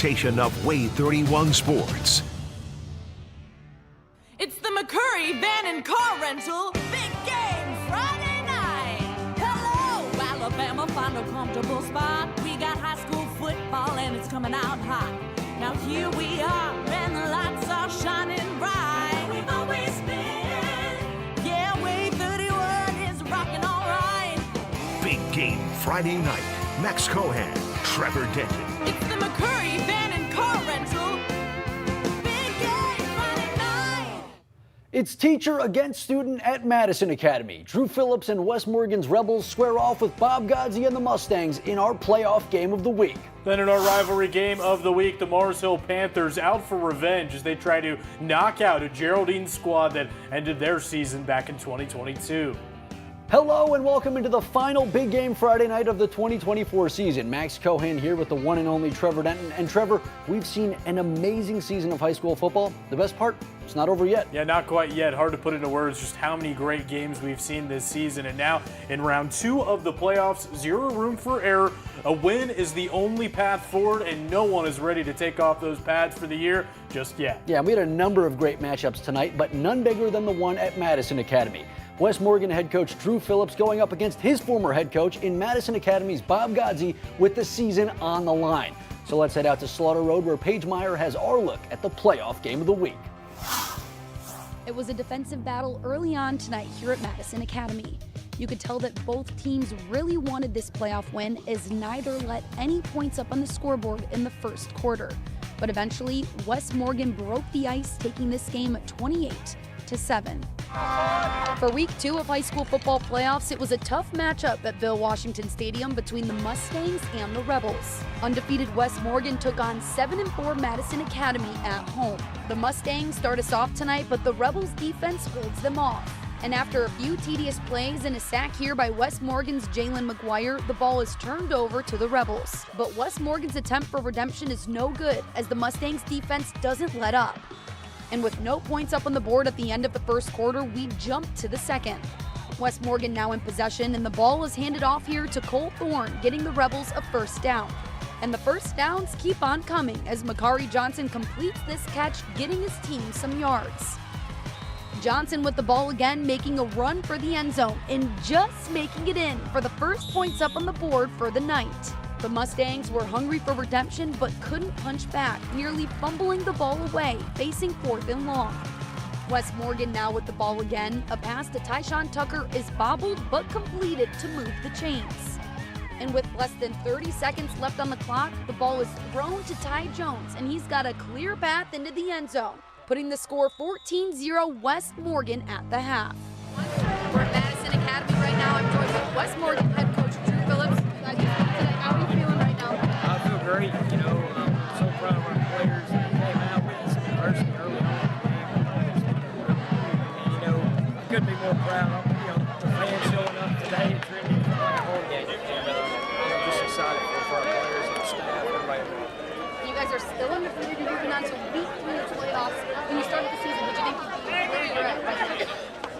presentation of Wave 31 Sports. It's the McCurry Van and Car Rental Big Game Friday night. Hello, Alabama, find a comfortable spot. We got high school football and it's coming out hot. Now here we are and the lights are shining bright. We've always been. Yeah, Wave 31 is rocking all right. Big Game Friday night. Max Cohan, Trevor Denton. It's the McCurry Van and Car Rental Big Game Friday night. It's teacher against student at Madison Academy. Drew Phillips and West Morgan's Rebels square off with Bob Godsey and the Mustangs in our playoff game of the week. Then in our rivalry game of the week, the Mars Hill Panthers out for revenge as they try to knock out a Geraldine squad that ended their season back in 2022. Hello and welcome into the final Big Game Friday night of the 2024 season. Max Cohan here with the one and only Trevor Denton. And Trevor, we've seen an amazing season of high school football. The best part, it's not over yet. Yeah, not quite yet. Hard to put into words just how many great games we've seen this season. And now in round 2 of the playoffs, zero room for error. A win is the only path forward, and no one is ready to take off those pads for the year just yet. Yeah, we had a number of great matchups tonight, but none bigger than the one at Madison Academy. West Morgan head coach Drew Phillips going up against his former head coach in Madison Academy's Bob Godsey with the season on the line. So let's head out to Slaughter Road where Paige Meyer has our look at the playoff game of the week. It was a defensive battle early on tonight here at Madison Academy. You could tell that both teams really wanted this playoff win as neither let any points up on the scoreboard in the first quarter. But eventually, West Morgan broke the ice, taking this game 28-7. For week 2 of high school football playoffs, it was a tough matchup at Bill Washington Stadium between the Mustangs and the Rebels. Undefeated West Morgan took on 7-4 Madison Academy at home. The Mustangs start us off tonight, but the Rebels defense holds them off. And after a few tedious plays and a sack here by West Morgan's Jalen McGuire, the ball is turned over to the Rebels. But West Morgan's attempt for redemption is no good as the Mustangs defense doesn't let up. And with no points up on the board at the end of the first quarter, we jump to the second. West Morgan now in possession, and the ball is handed off here to Cole Thorne, getting the Rebels a first down. And the first downs keep on coming as Makari Johnson completes this catch, getting his team some yards. Johnson with the ball again, making a run for the end zone and just making it in for the first points up on the board for the night. The Mustangs were hungry for redemption but couldn't punch back, nearly fumbling the ball away, facing 4th and long. West Morgan now with the ball again. A pass to Tyshawn Tucker is bobbled but completed to move the chains. And with less than 30 seconds left on the clock, the ball is thrown to Ty Jones, and he's got a clear path into the end zone, putting the score 14-0 West Morgan at the half. We're at Madison Academy right now. I'm joined with West Morgan head coach Drew Phillips. How are you feeling right now? I feel great. I'm so proud of our players that came out with some adversity early on in the game. And, I couldn't be more proud. The fans showing up today and treating it like a home game. And I'm just excited for our players and the staff, everybody. You guys are still undefeated and moving on to week 3 of the playoffs. When you started the season, did you think you'd be where you're at right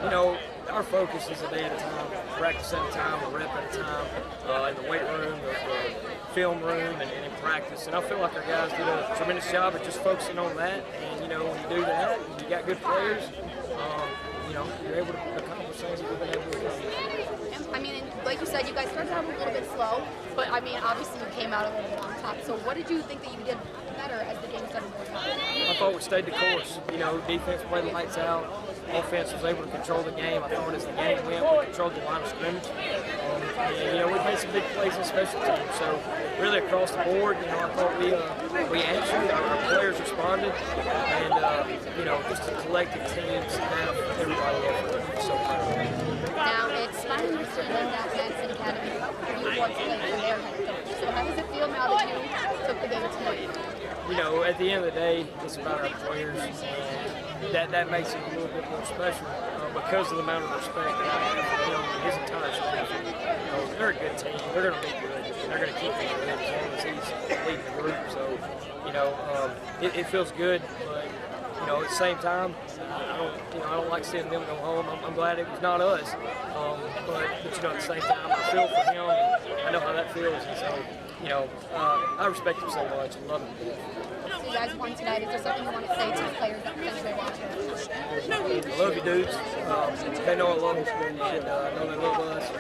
now? Our focus is a day at a time, practice at a time, a rep at a time, in the weight room, the film room, and in practice. And I feel like our guys did a tremendous job of just focusing on that. And, when you do that, and you got good players, you're able to accomplish things that we've been able to do. Like you said, you guys started out a little bit slow, but obviously you came out a little bit on top. So what did you think that you did better as the game started going on? I thought we stayed the course. Defense played the lights out. Offense was able to control the game. I thought as the game went, we controlled the line of scrimmage. We made some big plays in special teams. So really across the board, I thought we answered. Our players responded, and just a collective team, staff, everybody effort. So proud. Now it's finally your season at Madison Academy. You once played for their head coach. So how does it feel now that you took the game tonight? At the end of the day, it's about our players, and that makes it a little bit more special because of the amount of respect that I have for him and his entire staff. They're a good team. They're going to be good. They're going to keep being good as long as he's leading the group. So, it feels good, but at the same time, I don't like seeing them go home. I'm glad it was not us. But at the same time, I feel for him, and I know how that feels. And so, I respect him so much and love him to death. So you guys won tonight. Is there something you want to say to the players that potentially watching? I love you, dudes. They know I love them, and I know they love us.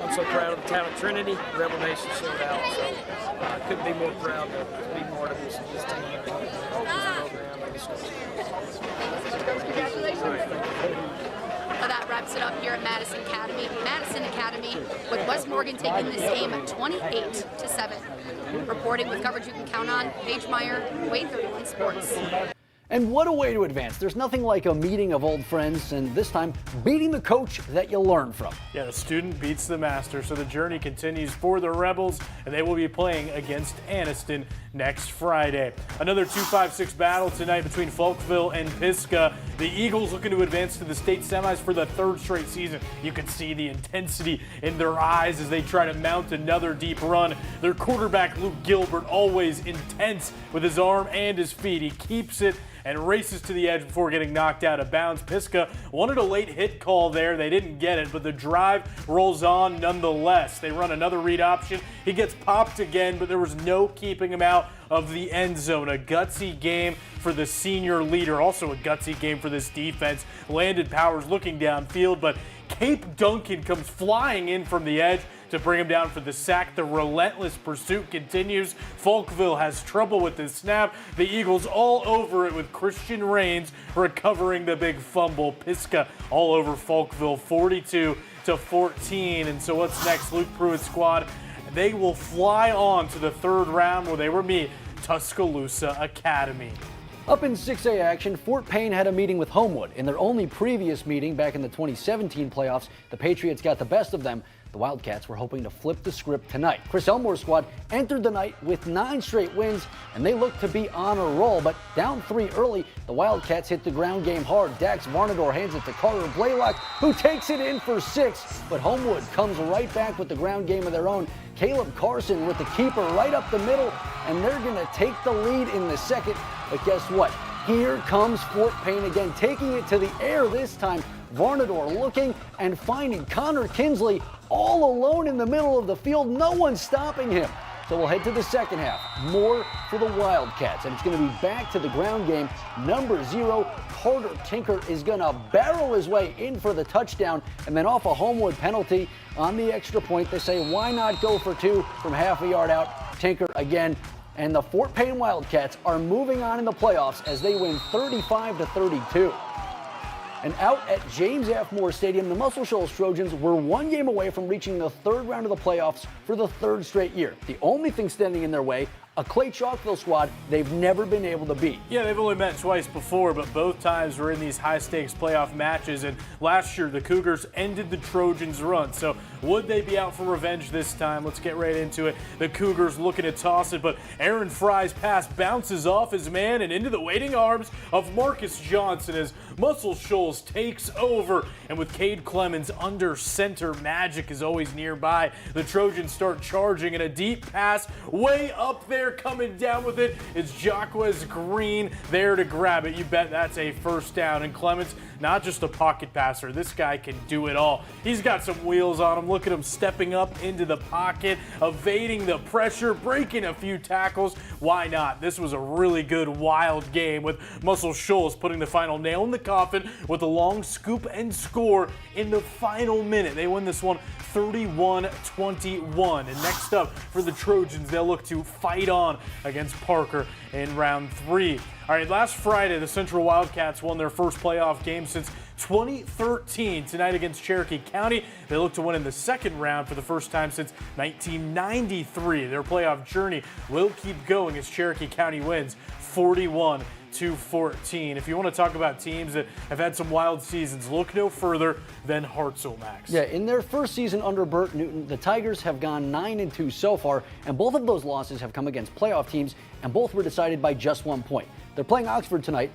I'm so proud of the town of Trinity. Rebel Nation showed out, so I couldn't be more proud to be part of this team. Well, that wraps it up here at Madison Academy. Madison Academy with West Morgan taking this game 28-7. Reporting with coverage you can count on, Paige Meyer, Wade 31 Sports. And what a way to advance. There's nothing like a meeting of old friends, and this time beating the coach that you learn from. Yeah, the student beats the master, so the journey continues for the Rebels, and they will be playing against Anniston next Friday. Another 2-5-6 battle tonight between Falkville and Pisgah. The Eagles looking to advance to the state semis for the third straight season. You can see the intensity in their eyes as they try to mount another deep run. Their quarterback, Luke Gilbert, always intense with his arm and his feet. He keeps it and races to the edge before getting knocked out of bounds. Pisgah wanted a late hit call there. They didn't get it, but the drive rolls on nonetheless. They run another read option. He gets popped again, but there was no keeping him out of the end zone. A gutsy game for the senior leader. Also a gutsy game for this defense. Landon Powers looking downfield, but Cape Duncan comes flying in from the edge to bring him down for the sack. The relentless pursuit continues. Falkville has trouble with the snap. The Eagles all over it with Christian Rains recovering the big fumble. Pisgah all over Falkville 42-14. And so what's next? Luke Pruitt's squad, they will fly on to the third round where they will meet Tuscaloosa Academy. Up in 6A action, Fort Payne had a meeting with Homewood. In their only previous meeting back in the 2017 playoffs, the Patriots got the best of them. The Wildcats were hoping to flip the script tonight. Chris Elmore's squad entered the night with 9 straight wins, and they looked to be on a roll. But down 3 early, the Wildcats hit the ground game hard. Dax Varnador hands it to Carter Blaylock, who takes it in for 6. But Homewood comes right back with the ground game of their own. Caleb Carson with the keeper right up the middle, and they're going to take the lead in the second. But guess what? Here comes Fort Payne again, taking it to the air this time. Varnador looking and finding Connor Kinsley all alone in the middle of the field. No one stopping him. So we'll head to the second half. More for the Wildcats, and it's going to be back to the ground game. Number 0, Carter Tinker is going to barrel his way in for the touchdown, and then off a Homewood penalty on the extra point, they say, why not go for 2 from half a yard out? Tinker again. And the Fort Payne Wildcats are moving on in the playoffs as they win 35-32. And out at James F. Moore Stadium, the Muscle Shoals Trojans were 1 game away from reaching the third round of the playoffs for the 3rd straight year. The only thing standing in their way, a Clay Chalkville squad they've never been able to beat. Yeah, they've only met twice before, but both times were in these high-stakes playoff matches. And last year, the Cougars ended the Trojans' run. So would they be out for revenge this time? Let's get right into it. The Cougars looking to toss it, but Aaron Fry's pass bounces off his man and into the waiting arms of Marcus Johnson as Muscle Shoals takes over. And with Cade Clemens under center, magic is always nearby. The Trojans start charging, and a deep pass way up there coming down with it is Jacquez Green there to grab it. You bet that's a first down. And Clemens, not just a pocket passer, this guy can do it all. He's got some wheels on him. Look at him stepping up into the pocket, evading the pressure, breaking a few tackles. Why not? This was a really good wild game with Muscle Shoals putting the final nail in the coffin with a long scoop and score in the final minute. They win this one 31-21. And next up for the Trojans, they'll look to fight on against Parker in round 3. All right, last Friday, the Central Wildcats won their first playoff game since 2013. Tonight against Cherokee County, they look to win in the second round for the first time since 1993. Their playoff journey will keep going as Cherokee County wins 41-14. If you want to talk about teams that have had some wild seasons, look no further than Hartselle, Max. Yeah, in their first season under Bert Newton, the Tigers have gone 9-2 so far, and both of those losses have come against playoff teams, and both were decided by just 1 point. They're playing Oxford tonight.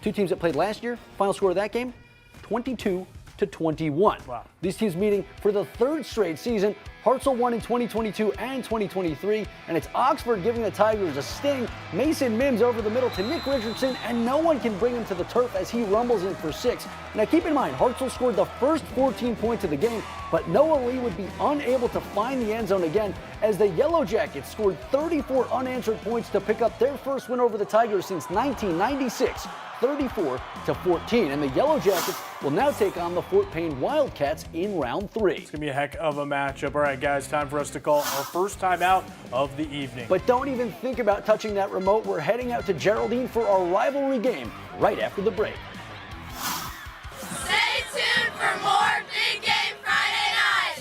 2 teams that played last year. Final score of that game, 22-21. Wow. These teams meeting for the 3rd straight season. Hartzell won in 2022 and 2023, and it's Oxford giving the Tigers a sting. Mason Mims over the middle to Nick Richardson, and no one can bring him to the turf as he rumbles in for 6. Now keep in mind, Hartzell scored the first 14 points of the game, but Noah Lee would be unable to find the end zone again as the Yellow Jackets scored 34 unanswered points to pick up their first win over the Tigers since 1996. 34-14, and the Yellow Jackets will now take on the Fort Payne Wildcats in round 3. It's going to be a heck of a matchup. All right, guys, time for us to call our first time out of the evening. But don't even think about touching that remote. We're heading out to Geraldine for our rivalry game right after the break. Stay tuned for more Big Game Friday night.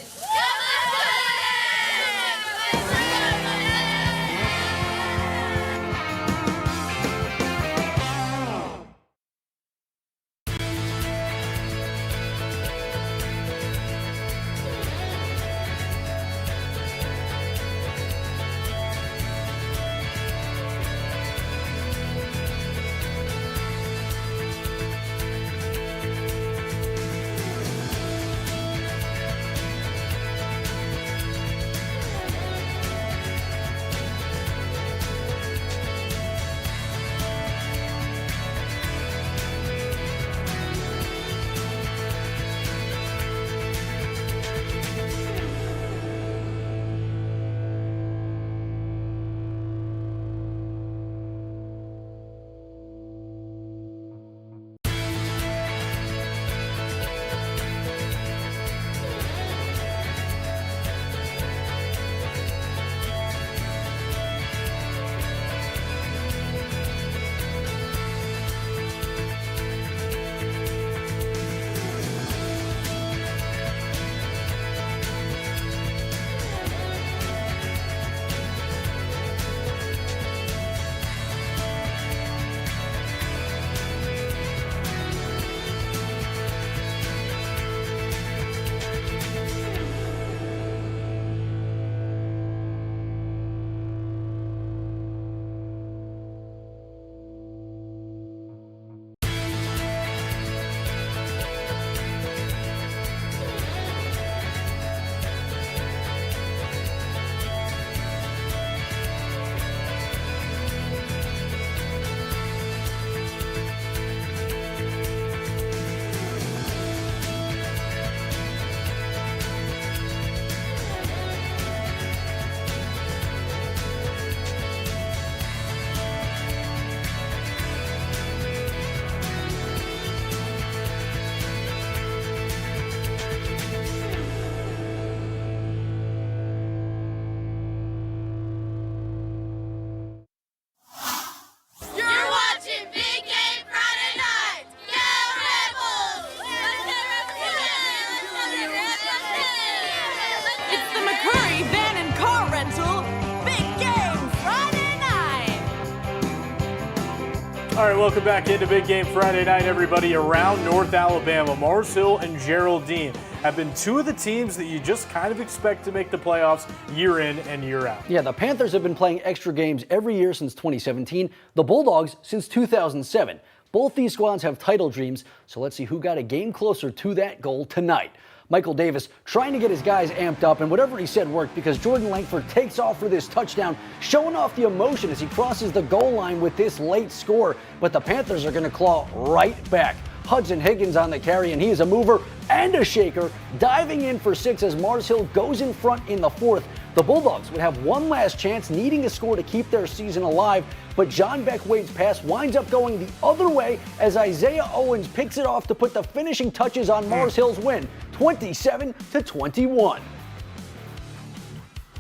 All right, welcome back into Big Game Friday night, everybody. Around North Alabama, Mars Hill and Geraldine have been two of the teams that you just kind of expect to make the playoffs year in and year out. Yeah, the Panthers have been playing extra games every year since 2017, the Bulldogs since 2007. Both these squads have title dreams, so let's see who got a game closer to that goal tonight. Michael Davis trying to get his guys amped up, and whatever he said worked because Jordan Langford takes off for this touchdown, showing off the emotion as he crosses the goal line with this late score. But the Panthers are going to claw right back. Hudson Higgins on the carry, and he is a mover and a shaker, diving in for 6 as Mars Hill goes in front in the 4th. The Bulldogs would have one last chance, needing a score to keep their season alive, but John Beck-Wade's pass winds up going the other way as Isaiah Owens picks it off to put the finishing touches on Mars Hill's win, 27-21.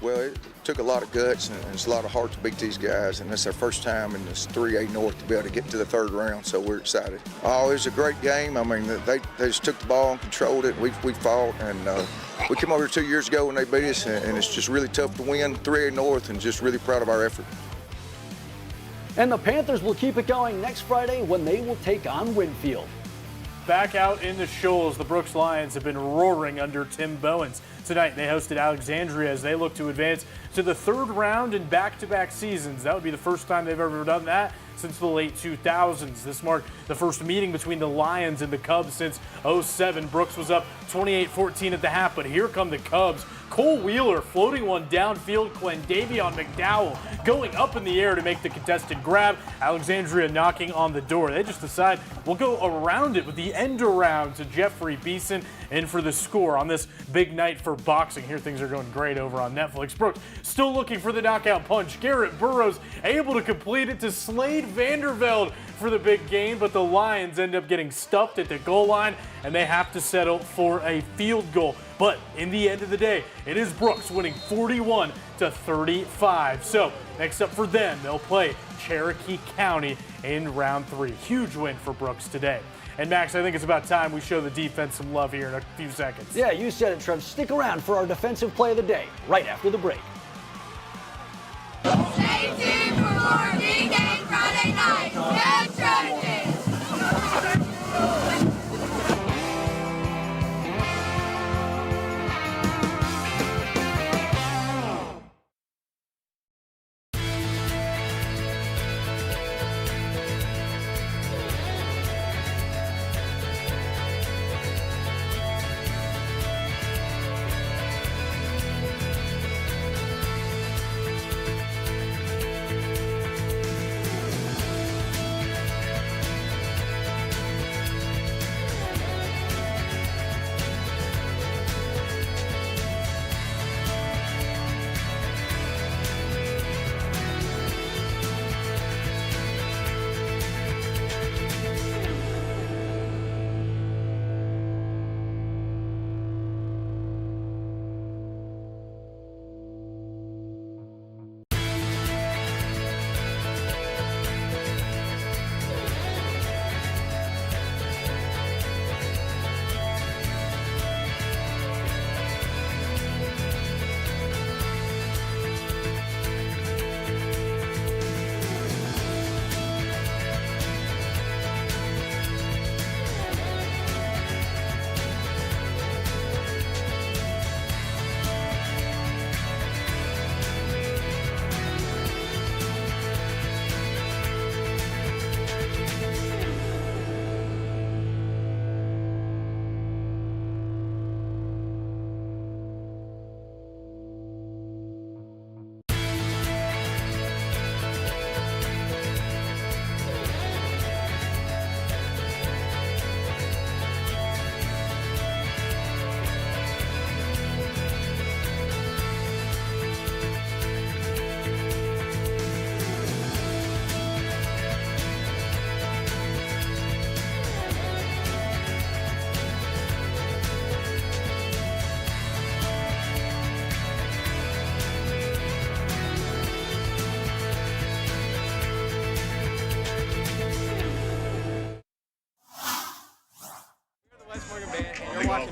Well, it took a lot of guts and it's a lot of heart to beat these guys, and it's their first time in this 3A North to be able to get to the 3rd round, so we're excited. Oh, it was a great game. I mean, they just took the ball and controlled it. We fought, and we came over here 2 years ago when they beat us, and it's just really tough to win 3A North, and just really proud of our effort. And the Panthers will keep it going next Friday when they will take on Winfield. Back out in the Shoals, the Brooks Lions have been roaring under Tim Bowens. Tonight, they hosted Alexandria as they look to advance to the 3rd round in back-to-back seasons. That would be the first time they've ever done that since the late 2000s. This marked the first meeting between the Lions and the Cubs since '07. Brooks was up 28-14 at the half, but here come the Cubs. Cole Wheeler floating one downfield. Quendavion McDowell going up in the air to make the contested grab. Alexandria knocking on the door. They just decide we'll go around it with the end around to Jeffrey Beeson in for the score on this big night for boxing. Here things are going great over on Netflix. Brooks still looking for the knockout punch. Garrett Burroughs able to complete it to Slade Vandervelde for the big gain, but the Lions end up getting stuffed at the goal line and they have to settle for a field goal. But in the end of the day, it is Brooks winning 41-35. So next up for them, they'll play Cherokee County in round 3. Huge win for Brooks today. And Max, I think it's about time we show the defense some love here in a few seconds. Yeah, you said it, Trev. Stick around for our defensive play of the day right after the break. Stay tuned for more Big Game Friday night. Go Trojans!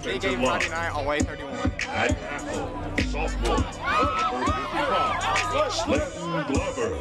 Big Game Friday night on Way 31. At Apple, sophomore, number 55, Slayton Glover.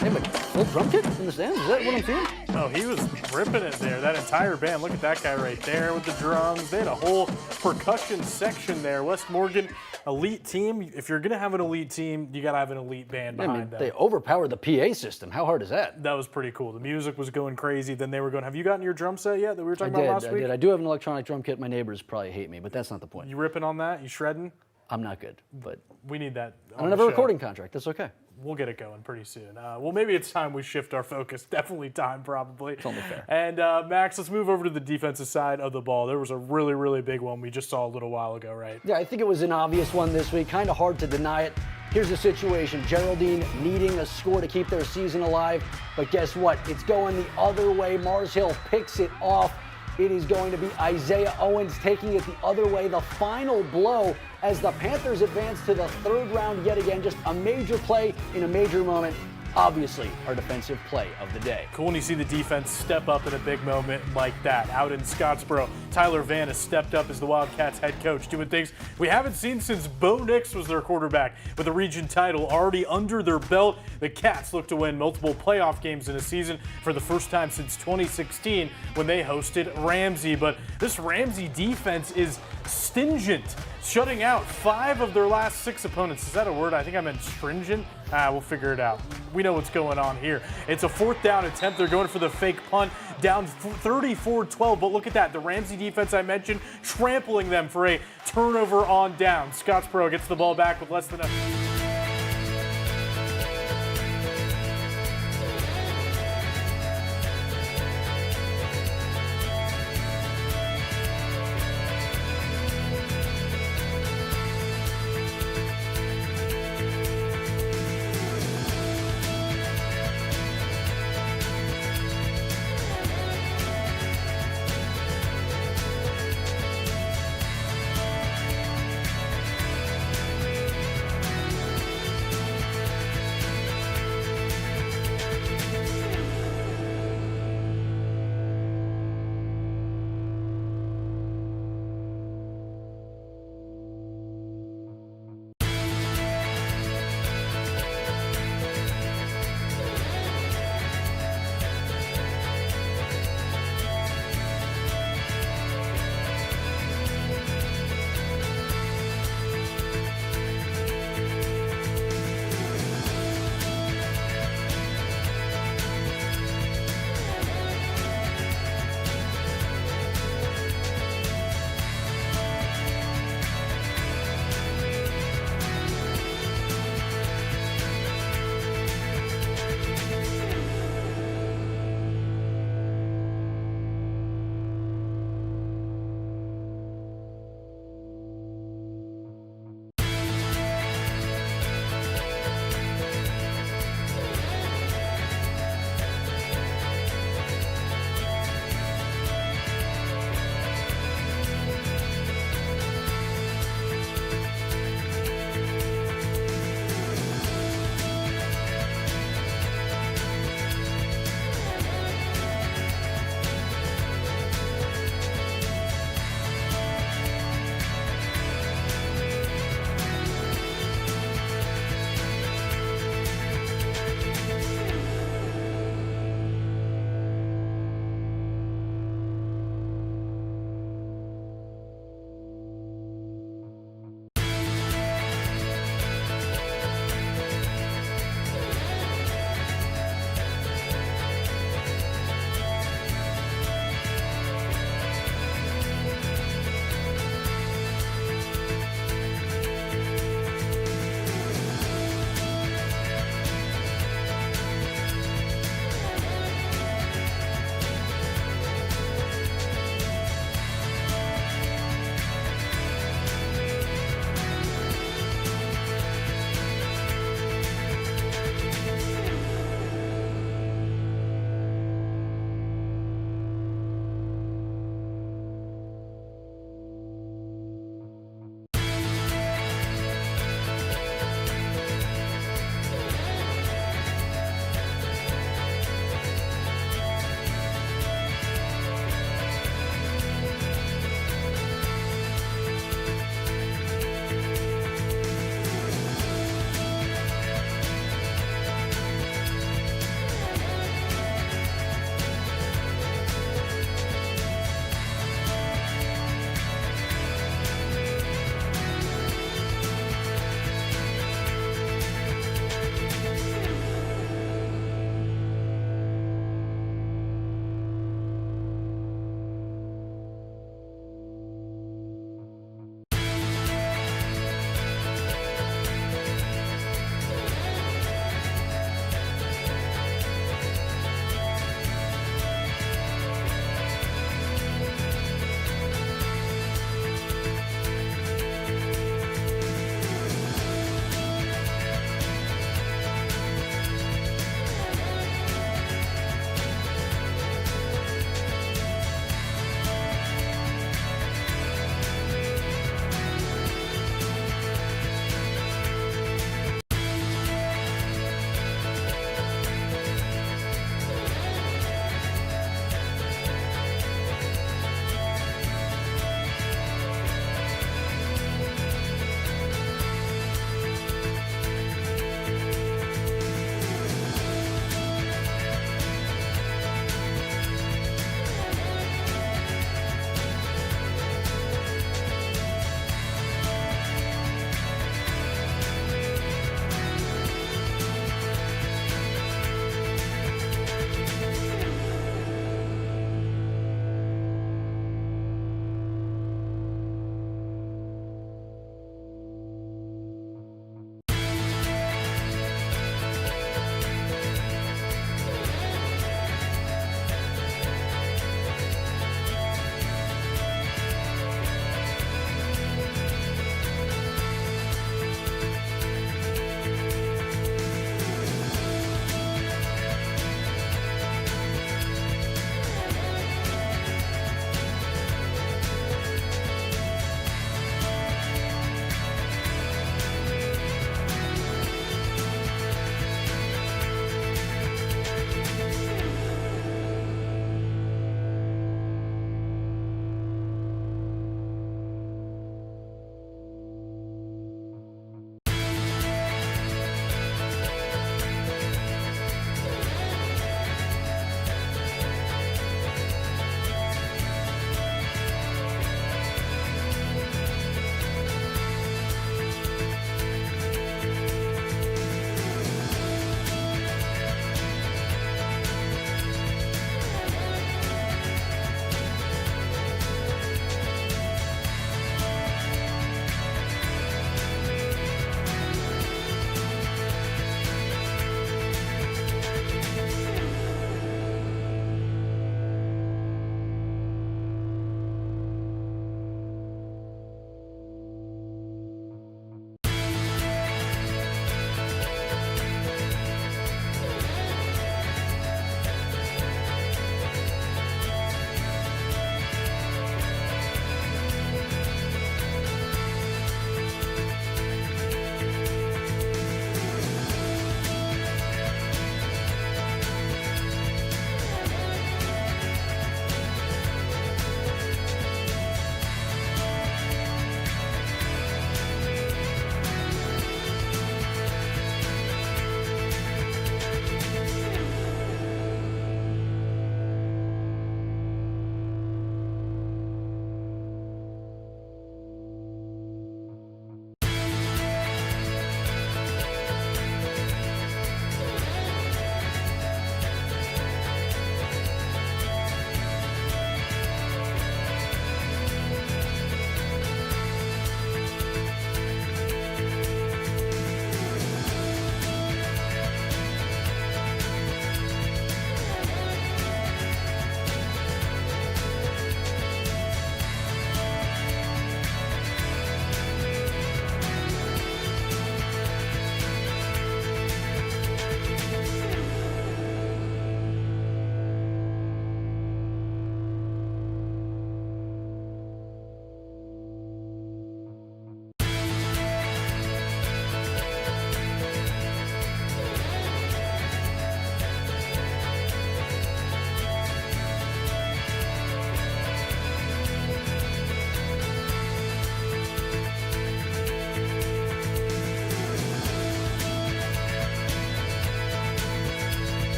At drum. Full drum kit in the stands? Is that what I'm seeing? Oh, he was ripping it there. That entire band. Look at that guy right there with the drums. They had a whole percussion section there. West Morgan, elite team. If you're going to have an elite team, you got to have an elite band behind them. They overpowered the PA system. How hard is that? That was pretty cool. The music was going crazy. Then they were going, have you gotten your drum set yet that we were talking about last week? I did. I do have an electronic drum kit. My neighbors probably hate me, but that's not the point. You ripping on that? You shredding? I'm not good, but we need that. I don't have a recording contract. That's okay. We'll get it going pretty soon. Well, maybe it's time we shift our focus. Definitely time, probably. It's only fair. And Max, let's move over to the defensive side of the ball. There was a really, really big one we just saw a little while ago, right? Yeah, I think it was an obvious one this week. Kind of hard to deny it. Here's the situation. Geraldine needing a score to keep their season alive. But guess what? It's going the other way. Mars Hill picks it off. It is going to be Isaiah Owens taking it the other way. The final blow as the Panthers advance to the third round yet again. Just a major play in a major moment. Obviously, our defensive play of the day. Cool when you see the defense step up in a big moment like that. Out in Scottsboro, Tyler Van has stepped up as the Wildcats head coach, doing things we haven't seen since Bo Nix was their quarterback. With the region title already under their belt, the Cats look to win multiple playoff games in a season for the first time since 2016 when they hosted Ramsey. But this Ramsey defense is stingent, shutting out 5 of their last 6 opponents. Is that a word? I think I meant stringent. We'll figure it out. We know what's going on here. It's a 4th down attempt. They're going for the fake punt, down 34-12. But look at that. The Ramsey defense I mentioned, trampling them for a turnover on down. Scottsboro gets the ball back with less than a